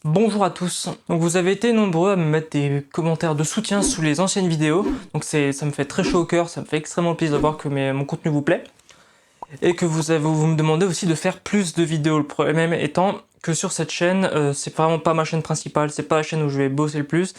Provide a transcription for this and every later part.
Bonjour à tous. Donc vous avez été nombreux à me mettre des commentaires de soutien sous les anciennes vidéos. Donc ça me fait très chaud au cœur, ça me fait extrêmement plaisir de voir que mon contenu vous plaît. Et que vous me demandez aussi de faire plus de vidéos. Le problème étant que sur cette chaîne, c'est vraiment pas ma chaîne principale, c'est pas la chaîne où je vais bosser le plus.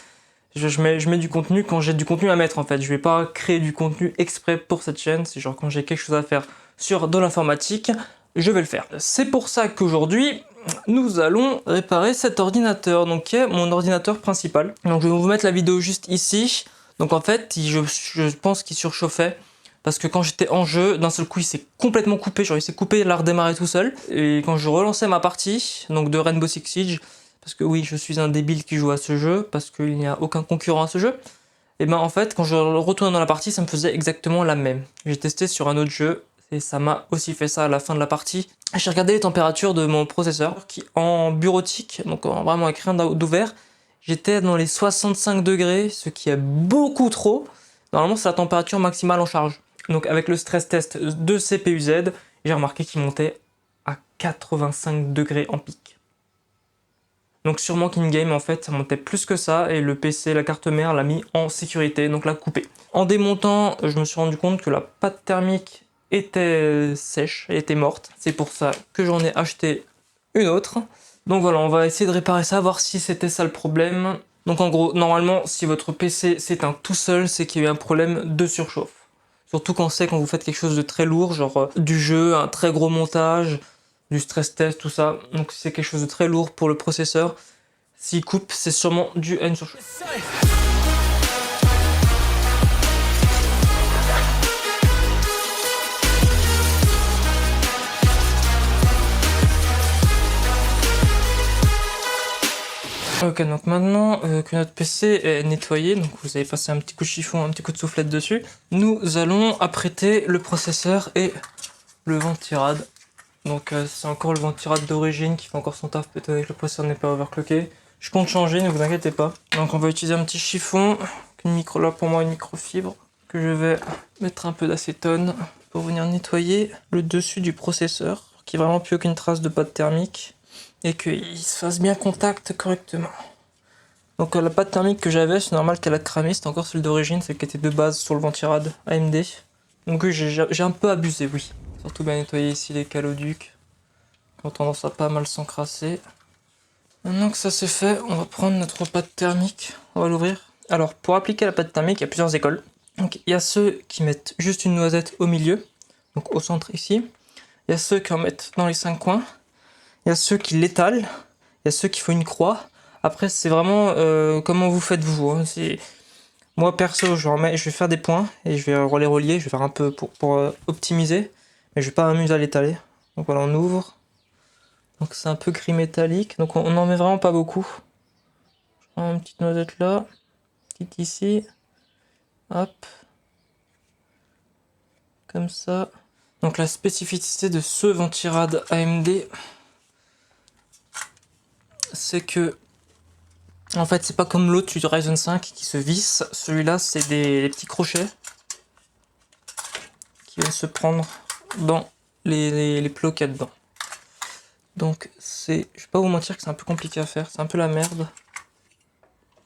Je mets du contenu quand j'ai du contenu à mettre en fait. Je vais pas créer du contenu exprès pour cette chaîne, c'est genre quand j'ai quelque chose à faire sur de l'informatique, je vais le faire. C'est pour ça qu'aujourd'hui, nous allons réparer cet ordinateur, donc qui est mon ordinateur principal. Donc je vais vous mettre la vidéo juste ici. Donc en fait, je pense qu'il surchauffait. Parce que quand j'étais en jeu, d'un seul coup il s'est complètement coupé, genre il s'est coupé, il a redémarré tout seul. Et quand je relançais ma partie, donc de Rainbow Six Siege, parce que oui, je suis un débile qui joue à ce jeu, parce qu'il n'y a aucun concurrent à ce jeu, et ben en fait, quand je retournais dans la partie, ça me faisait exactement la même. J'ai testé sur un autre jeu, et ça m'a aussi fait ça à la fin de la partie. J'ai regardé les températures de mon processeur, qui en bureautique, donc vraiment avec rien d'ouvert, j'étais dans les 65 degrés, ce qui est beaucoup trop. Normalement, c'est la température maximale en charge. Donc avec le stress test de CPU-Z, j'ai remarqué qu'il montait à 85 degrés en pic. Donc sûrement qu'in-game en fait ça montait plus que ça et le PC, la carte mère l'a mis en sécurité, donc l'a coupé. En démontant, je me suis rendu compte que la pâte thermique était sèche, elle était morte. C'est pour ça que j'en ai acheté une autre. Donc voilà, on va essayer de réparer ça, voir si c'était ça le problème. Donc en gros, normalement, si votre PC s'éteint tout seul, c'est qu'il y a eu un problème de surchauffe. Surtout quand c'est quand vous faites quelque chose de très lourd, genre du jeu, un très gros montage, du stress test, tout ça. Donc si c'est quelque chose de très lourd pour le processeur, s'il coupe, c'est sûrement dû à une surchauffe. Ok, donc maintenant que notre PC est nettoyé, donc vous avez passé un petit coup de chiffon, un petit coup de soufflette dessus, nous allons apprêter le processeur et le ventirad. Donc c'est encore le ventirad d'origine qui fait encore son taf, peut-être que le processeur n'est pas overclocké. Je compte changer, ne vous inquiétez pas. Donc on va utiliser un petit chiffon, là pour moi une microfibre, que je vais mettre un peu d'acétone pour venir nettoyer le dessus du processeur, qu'il n'y ait vraiment plus aucune trace de pâte thermique et qu'il se fasse bien contact correctement. Donc la pâte thermique que j'avais, c'est normal qu'elle a cramé, c'était encore celle d'origine, celle qui était de base sur le ventirad AMD. Donc oui, j'ai un peu abusé, oui. Surtout bien nettoyer ici les caloducs, qui ont tendance à pas mal s'encrasser. Maintenant que ça c'est fait, on va prendre notre pâte thermique, on va l'ouvrir. Alors pour appliquer la pâte thermique, il y a plusieurs écoles. Donc il y a ceux qui mettent juste une noisette au milieu, donc au centre ici. Il y a ceux qui en mettent dans les 5 coins. Il y a ceux qui l'étalent, il y a ceux qui font une croix. Après, c'est vraiment comment vous faites vous. Hein. Moi, perso, je vais faire des points et je vais les relier. Je vais faire un peu pour optimiser, mais je vais pas m'amuser à l'étaler. Donc voilà, on ouvre. Donc c'est un peu gris métallique. Donc on n'en met vraiment pas beaucoup. Je prends une petite noisette là, petite ici. Hop. Comme ça. Donc la spécificité de ce ventirad AMD, c'est que en fait c'est pas comme l'autre du Ryzen 5 qui se visse, celui-là c'est des petits crochets qui viennent se prendre dans les plots qu'il y a dedans. Donc je vais pas vous mentir que c'est un peu compliqué à faire, c'est un peu la merde.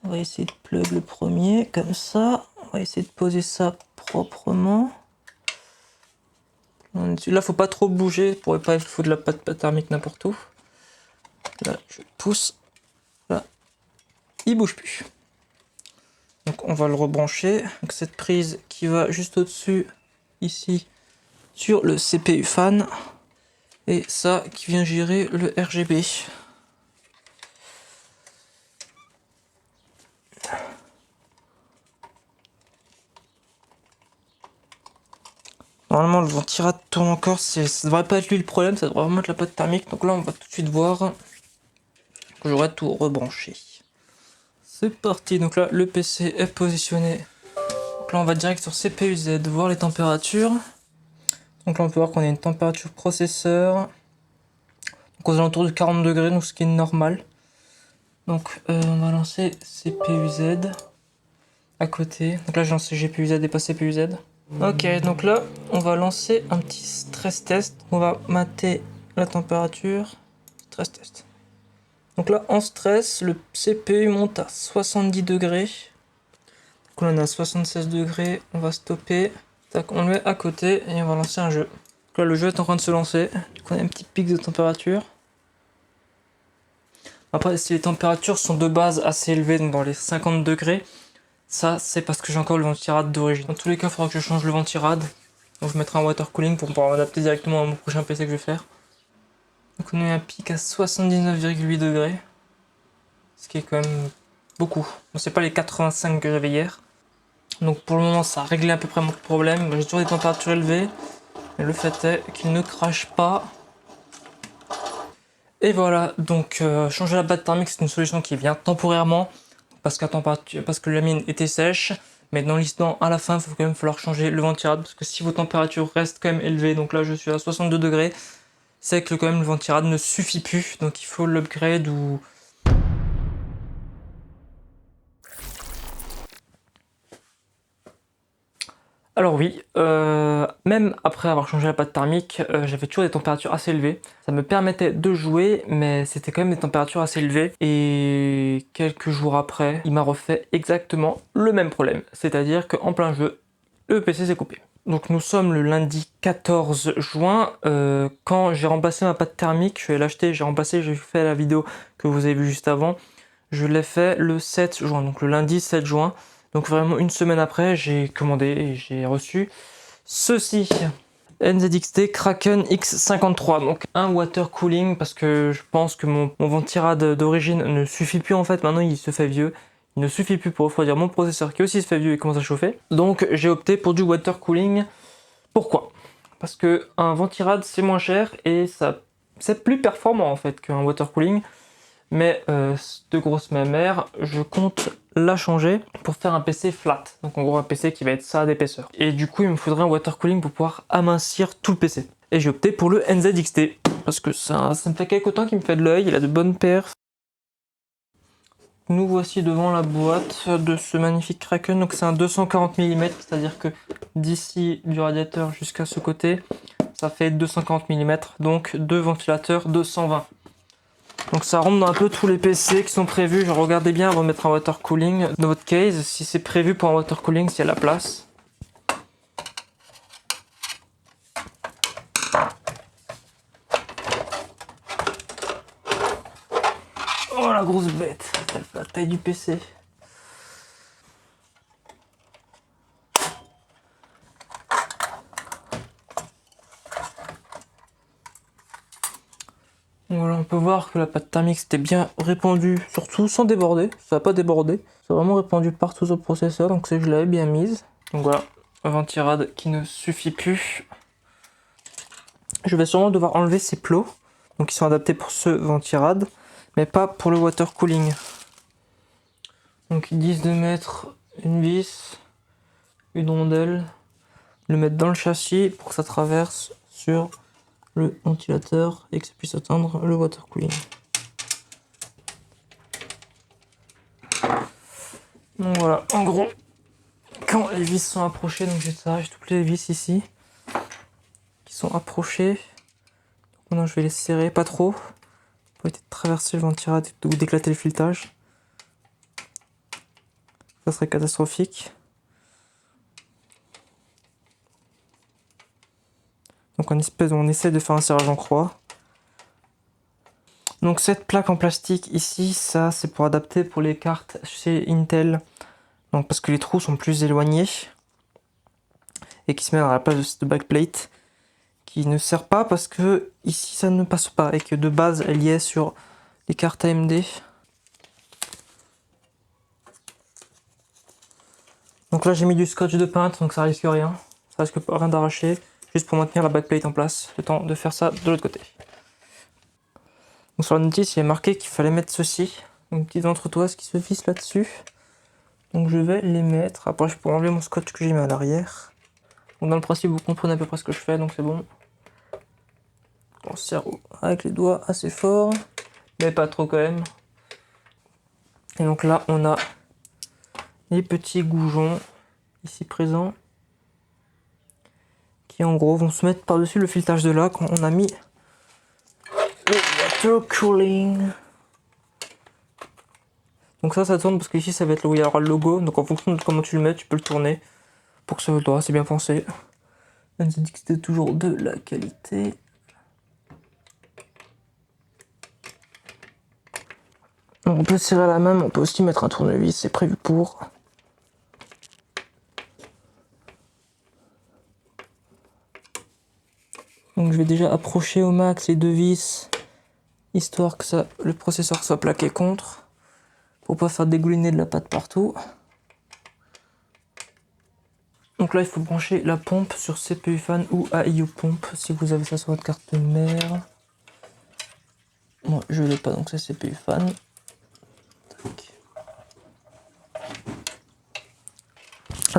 On va essayer de plug le premier comme ça, on va essayer de poser ça proprement. Là faut pas trop bouger pour pas foutre de la pâte thermique n'importe où. Là je pousse, là il bouge plus. Donc on va le rebrancher. Donc cette prise qui va juste au-dessus, ici, sur le CPU fan. Et ça qui vient gérer le RGB. Normalement le ventirad tourne encore, ça devrait pas être lui le problème, ça devrait vraiment être la pâte thermique. Donc là on va tout de suite voir que j'aurai tout rebranché. C'est parti, donc là le PC est positionné. Donc là on va direct sur CPU-Z, voir les températures. Donc là on peut voir qu'on a une température processeur. Donc aux alentours de 40 degrés, donc ce qui est normal. Donc on va lancer CPU-Z à côté. Donc là j'ai lancé GPU-Z et pas CPU-Z. Ok, donc là on va lancer un petit stress test. On va mater la température. Stress test. Donc là, en stress, le CPU monte à 70 degrés. Donc là, on est à 76 degrés. On va stopper. Tac, on le met à côté et on va lancer un jeu. Donc là, le jeu est en train de se lancer. Du coup, on a un petit pic de température. Après, si les températures sont de base assez élevées, donc dans les 50 degrés, ça, c'est parce que j'ai encore le ventirad d'origine. Dans tous les cas, il faudra que je change le ventirad. Donc je mettrai un water cooling pour pouvoir m'adapter directement à mon prochain PC que je vais faire. Donc on a un pic à 79,8 degrés. Ce qui est quand même beaucoup. Bon, c'est pas les 85 que j'avais hier. Donc pour le moment, ça a réglé à peu près mon problème. J'ai toujours des températures élevées. Mais le fait est qu'il ne crache pas. Et voilà, donc changer la batte thermique, c'est une solution qui vient temporairement. Parce que la mine était sèche. Mais dans l'histoire, à la fin, il va quand même falloir changer le ventirad. Parce que si vos températures restent quand même élevées, donc là je suis à 62 degrés, c'est que quand même le ventirad ne suffit plus. Donc il faut l'upgrade ou... Alors oui, même après avoir changé la pâte thermique, j'avais toujours des températures assez élevées. Ça me permettait de jouer, mais c'était quand même des températures assez élevées. Et quelques jours après, il m'a refait exactement le même problème. C'est-à-dire qu'en plein jeu, le PC s'est coupé. Donc nous sommes le lundi 14 juin. Quand j'ai remplacé ma pâte thermique, je vais l'acheter, j'ai fait la vidéo que vous avez vue juste avant. Je l'ai fait le 7 juin, donc le lundi 7 juin. Donc vraiment une semaine après, j'ai commandé et j'ai reçu ceci. NZXT Kraken X53, donc un water cooling parce que je pense que mon ventirad d'origine ne suffit plus en fait, maintenant il se fait vieux. Il ne suffit plus pour refroidir mon processeur qui aussi se fait vieux et commence à chauffer. Donc j'ai opté pour du water cooling. Pourquoi? Parce que un ventirad c'est moins cher et c'est plus performant en fait qu'un water cooling. Mais de grosse mère, je compte la changer pour faire un PC flat. Donc en gros un PC qui va être ça d'épaisseur. Et du coup il me faudrait un water cooling pour pouvoir amincir tout le PC. Et j'ai opté pour le NZXT. Parce que ça me fait quelques temps qu'il me fait de l'œil, il a de bonnes perfs. Nous voici devant la boîte de ce magnifique Kraken. Donc c'est un 240 mm, c'est-à-dire que d'ici du radiateur jusqu'à ce côté, ça fait 240 mm. Donc deux ventilateurs de 120. Donc ça rentre dans un peu tous les PC qui sont prévus. Genre, regardez bien avant de mettre un water cooling dans votre case, si c'est prévu pour un water cooling, s'il y a la place. Oh la grosse bête, la taille du PC. Voilà, on peut voir que la pâte thermique c'était bien répandue, surtout sans déborder. Ça n'a pas débordé. C'est vraiment répandu partout sur le processeur, donc c'est que je l'avais bien mise. Donc voilà, un ventirad qui ne suffit plus. Je vais sûrement devoir enlever ces plots, donc ils sont adaptés pour ce ventirad, mais pas pour le water cooling. Donc ils disent de mettre une vis, une rondelle, le mettre dans le châssis pour que ça traverse sur le ventilateur et que ça puisse atteindre le water cooling. Donc voilà, en gros, quand les vis sont approchées, donc j'ai ça, j'ai toutes les vis ici qui sont approchées. Donc maintenant je vais les serrer, pas trop, pour éviter de traverser le ventirad ou d'éclater le filetage. Ça serait catastrophique. Donc on essaie de faire un serrage en croix. Donc cette plaque en plastique ici, ça c'est pour adapter pour les cartes chez Intel. Donc parce que les trous sont plus éloignés. Et qui se met à la place de cette backplate. Qui ne sert pas parce que ici ça ne passe pas. Et que de base elle y est sur les cartes AMD. Donc là j'ai mis du scotch de peintre, donc ça risque rien. Ça risque pas rien d'arracher. Juste pour maintenir la backplate en place. Le temps de faire ça de l'autre côté. Donc sur la notice, il y a marqué qu'il fallait mettre ceci, une petite entretoise qui se visse là-dessus. Donc je vais les mettre. Après, je peux enlever mon scotch que j'ai mis à l'arrière. Donc dans le principe, vous comprenez à peu près ce que je fais, donc c'est bon. On serre avec les doigts assez fort, mais pas trop quand même. Et donc là, on a les petits goujons ici présents, qui en gros vont se mettre par-dessus le filetage de là quand on a mis le water cooling. Donc ça tourne parce qu'ici ça va être là où il y aura le logo. Donc en fonction de comment tu le mets, tu peux le tourner pour que ça soit droit, c'est bien pensé. NZXT toujours de la qualité. On peut tirer à la main, mais on peut aussi mettre un tournevis, c'est prévu pour. Donc je vais déjà approcher au max les deux vis, histoire que le processeur soit plaqué contre, pour pas faire dégouliner de la pâte partout. Donc là il faut brancher la pompe sur CPU fan ou AIO pompe, si vous avez ça sur votre carte mère. Moi je l'ai pas, donc c'est CPU fan. Tac.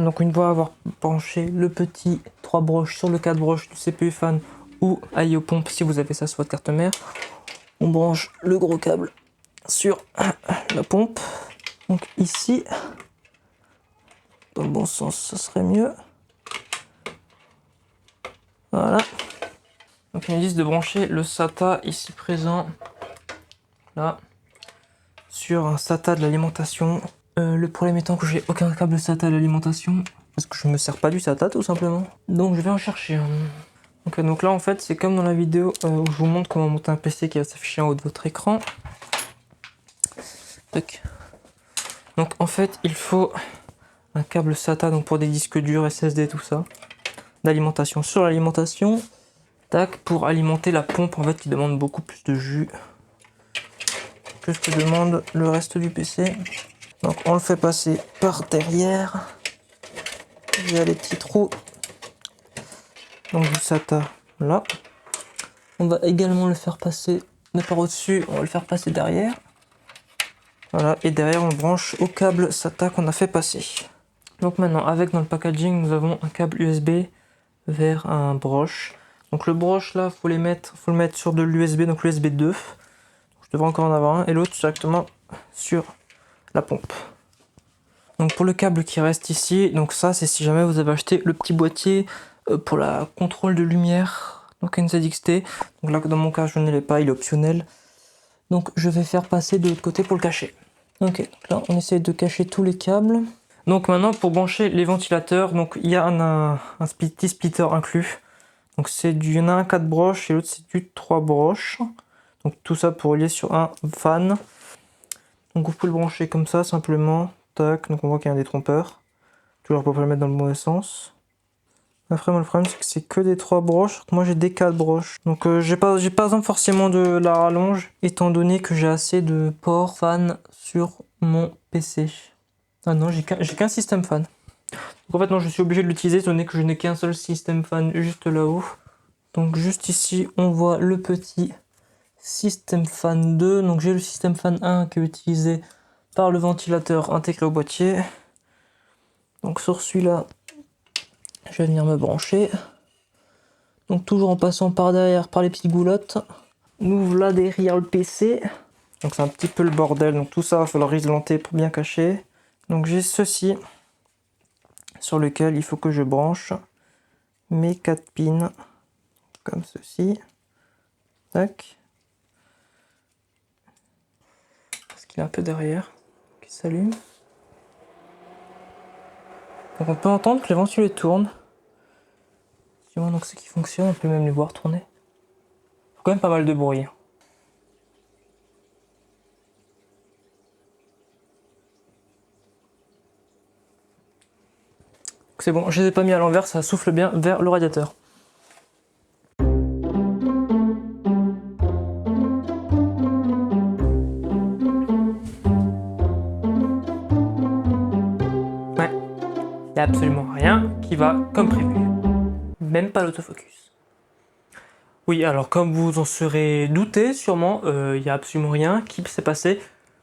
Donc une fois avoir branché le petit 3 broches sur le 4 broches du CPU fan ou AIO pompe, si vous avez ça sur votre carte mère, on branche le gros câble sur la pompe. Donc ici, dans le bon sens, ça serait mieux. Voilà. Donc ils me disent de brancher le SATA ici présent, là, sur un SATA de l'alimentation. Le problème étant que j'ai aucun câble SATA de l'alimentation, parce que je me sers pas du SATA tout simplement. Donc je vais en chercher un. Donc là en fait c'est comme dans la vidéo où je vous montre comment monter un PC qui va s'afficher en haut de votre écran. Tac. Donc en fait il faut un câble SATA donc pour des disques durs, SSD, tout ça, d'alimentation sur l'alimentation. Tac, pour alimenter la pompe en fait qui demande beaucoup plus de jus que ce que demande le reste du PC. Donc on le fait passer par derrière via les petits trous. Donc du SATA là. On va également le faire passer de par au-dessus, on va le faire passer derrière. Voilà, et derrière on branche au câble SATA qu'on a fait passer. Donc maintenant, avec dans le packaging, nous avons un câble USB vers un broche. Donc le broche là, faut le mettre sur de l'USB, donc l'USB 2. Je devrais encore en avoir un, et l'autre directement sur la pompe. Donc pour le câble qui reste ici, donc ça c'est si jamais vous avez acheté le petit boîtier pour la contrôle de lumière, donc NZXT. Donc là dans mon cas je ne l'ai pas, il est optionnel. Donc je vais faire passer de l'autre côté pour le cacher. Ok, donc là on essaie de cacher tous les câbles. Donc maintenant pour brancher les ventilateurs, donc il y a un petit splitter inclus. Donc il y en a un 4 broches et l'autre c'est du 3 broches. Donc tout ça pour relier sur un fan. Donc vous pouvez le brancher comme ça simplement. Tac, donc on voit qu'il y a un détrompeur. Toujours pour pas le mettre dans le mauvais sens. Après moi le problème c'est que c'est que des 3 broches. Moi j'ai des 4 broches. Donc j'ai pas besoin forcément de la rallonge, étant donné que j'ai assez de ports fan sur mon PC. Ah non, j'ai qu'un système fan. Donc en fait non, je suis obligé de l'utiliser étant donné que je n'ai qu'un seul système fan juste là-haut. Donc juste ici on voit le petit système fan 2. Donc j'ai le système fan 1 qui est utilisé par le ventilateur intégré au boîtier. Donc sur celui-là, je vais venir me brancher. Donc toujours en passant par derrière, par les petites goulottes. Nous voilà derrière le PC. Donc c'est un petit peu le bordel. Donc tout ça, il va falloir isolanter pour bien cacher. Donc j'ai ceci sur lequel il faut que je branche mes 4 pins. Comme ceci. Tac. Parce qu'il est un peu derrière. Qui s'allume. Donc on peut entendre que les ventulés tournent. Donc ce qui fonctionne, on peut même les voir tourner. Il faut quand même pas mal de bruit. C'est bon, je les ai pas mis à l'envers, ça souffle bien vers le radiateur. Ouais, il n'y a absolument rien qui va comme prévu. Même pas l'autofocus. Oui, alors comme vous en serez douté, sûrement, il n'y a absolument rien qui s'est passé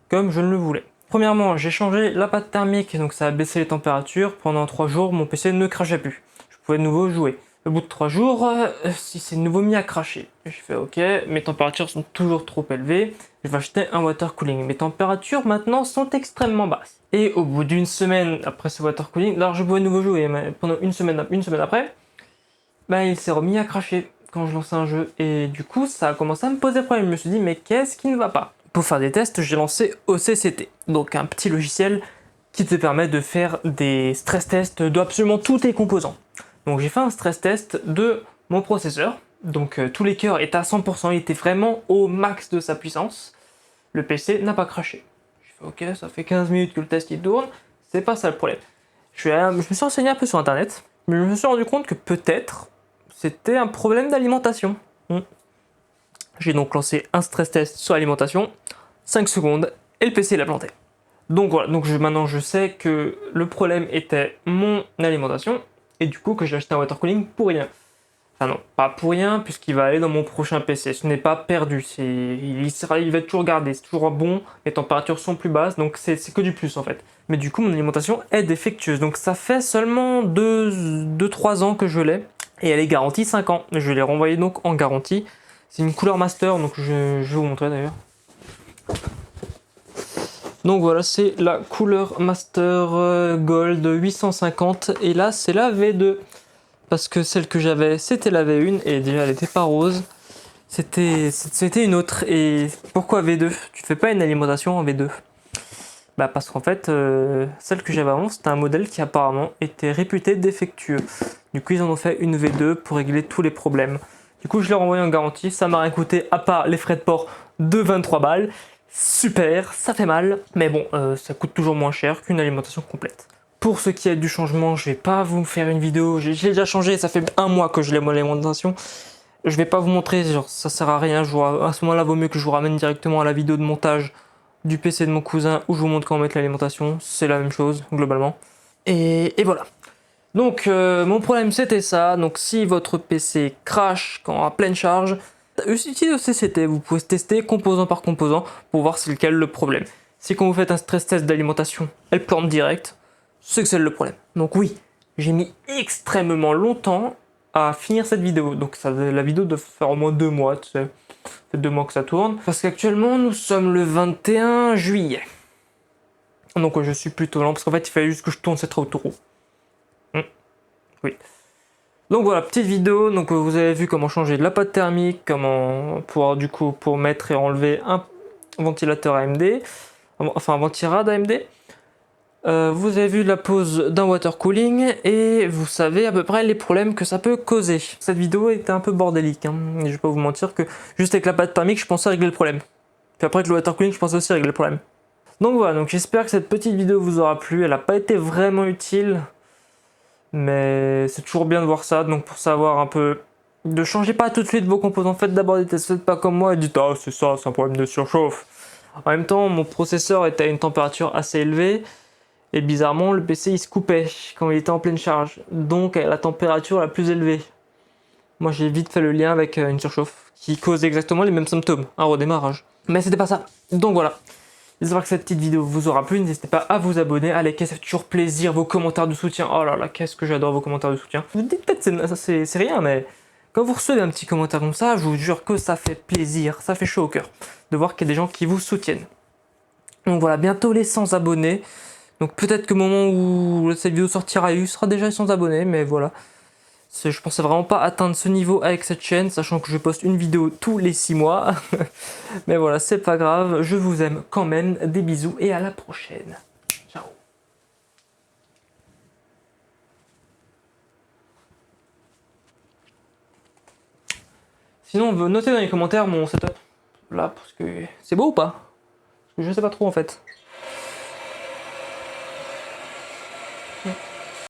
comme je ne le voulais. Premièrement, j'ai changé la pâte thermique, donc ça a baissé les températures. Pendant 3 jours, mon PC ne crachait plus. Je pouvais de nouveau jouer. Au bout de 3 jours, il s'est de nouveau mis à cracher. J'ai fait ok, mes températures sont toujours trop élevées. Je vais acheter un water cooling. Mes températures maintenant sont extrêmement basses. Et au bout d'une semaine après ce water cooling, alors je pouvais de nouveau jouer, mais pendant une semaine après, il s'est remis à cracher quand je lançais un jeu. Et du coup, ça a commencé à me poser problème. Je me suis dit, mais qu'est-ce qui ne va pas? Pour faire des tests, j'ai lancé OCCT, donc un petit logiciel qui te permet de faire des stress tests de absolument tous tes composants. Donc j'ai fait un stress test de mon processeur, donc tous les cœurs étaient à 100%, il était vraiment au max de sa puissance. Le PC n'a pas craché. Je fais ok, ça fait 15 minutes que le test il tourne, c'est pas ça le problème. Je me suis renseigné un peu sur internet, mais je me suis rendu compte que peut-être c'était un problème d'alimentation. J'ai donc lancé un stress test sur l'alimentation, 5 secondes, et le PC l'a planté. Donc voilà, maintenant je sais que le problème était mon alimentation, et du coup que j'ai acheté un water cooling pour rien. Enfin non, pas pour rien, puisqu'il va aller dans mon prochain PC. Ce n'est pas perdu, il va être toujours gardé, c'est toujours bon, les températures sont plus basses, donc c'est que du plus en fait. Mais du coup mon alimentation est défectueuse, donc ça fait seulement 2-3 ans que je l'ai, et elle est garantie 5 ans. Je l'ai renvoyée donc en garantie. C'est une couleur master, donc je vais vous montrer d'ailleurs. Donc voilà, c'est la couleur master gold 850, et là c'est la V2. Parce que celle que j'avais, c'était la V1, et déjà elle n'était pas rose. C'était une autre. Et pourquoi V2? Tu fais pas une alimentation en V2? Bah parce qu'en fait, celle que j'avais avant, c'était un modèle qui apparemment était réputé défectueux. Du coup, ils en ont fait une V2 pour régler tous les problèmes. Du coup, je l'ai renvoyé en garantie. Ça m'a rien coûté, à part les frais de port, de 23 balles. Super, ça fait mal. Mais bon, ça coûte toujours moins cher qu'une alimentation complète. Pour ce qui est du changement, je vais pas vous faire une vidéo. J'ai déjà changé, ça fait un mois que je l'ai mon alimentation. Je vais pas vous montrer, genre ça sert à rien. À ce moment-là, vaut mieux que je vous ramène directement à la vidéo de montage du PC de mon cousin où je vous montre comment mettre l'alimentation. C'est la même chose, globalement. Et voilà. Donc, mon problème c'était ça. Donc, si votre PC crash quand à pleine charge, utilisez OCCT. Vous pouvez tester composant par composant pour voir c'est lequel le problème. Si quand vous faites un stress test d'alimentation, elle plante direct, c'est que c'est le problème. Donc oui, j'ai mis extrêmement longtemps à finir cette vidéo. Donc la vidéo doit faire au moins 2 mois, tu sais. Ça fait 2 mois que ça tourne. Parce qu'actuellement, nous sommes le 21 juillet. Donc je suis plutôt lent, parce qu'en fait, il fallait juste que je tourne cette outro. Oui. Donc voilà, petite vidéo. Donc vous avez vu comment changer de la pâte thermique, comment pour mettre et enlever un ventilateur AMD, enfin un ventirad AMD. Vous avez vu la pose d'un water cooling et vous savez à peu près les problèmes que ça peut causer. Cette vidéo était un peu bordélique, hein. Je vais pas vous mentir que juste avec la pâte thermique je pensais régler le problème. Puis après avec le water cooling je pensais aussi régler le problème. Donc voilà, donc j'espère que cette petite vidéo vous aura plu. Elle n'a pas été vraiment utile, mais c'est toujours bien de voir ça. Donc pour savoir un peu, ne changez pas tout de suite vos composants, faites d'abord des tests, faites pas comme moi et dites ah c'est ça, c'est un problème de surchauffe. En même temps mon processeur était à une température assez élevée. Et bizarrement, le PC il se coupait quand il était en pleine charge, donc à la température la plus élevée. Moi j'ai vite fait le lien avec une surchauffe qui cause exactement les mêmes symptômes, un redémarrage. Mais c'était pas ça. Donc voilà. J'espère que cette petite vidéo vous aura plu. N'hésitez pas à vous abonner, à liker, ça fait toujours plaisir. Vos commentaires de soutien. Oh là là, qu'est-ce que j'adore vos commentaires de soutien. Vous dites peut-être c'est rien, mais quand vous recevez un petit commentaire comme ça, je vous jure que ça fait plaisir, ça fait chaud au cœur de voir qu'il y a des gens qui vous soutiennent. Donc voilà, bientôt les 100 abonnés. Donc peut-être que au moment où cette vidéo sortira, il sera déjà 100 abonnés, mais voilà. Je pensais vraiment pas atteindre ce niveau avec cette chaîne, sachant que je poste une vidéo tous les 6 mois. Mais voilà, c'est pas grave, je vous aime quand même, des bisous et à la prochaine. Ciao. Sinon, notez dans les commentaires mon setup. Là, parce que c'est beau ou pas? Parce que je sais pas trop en fait.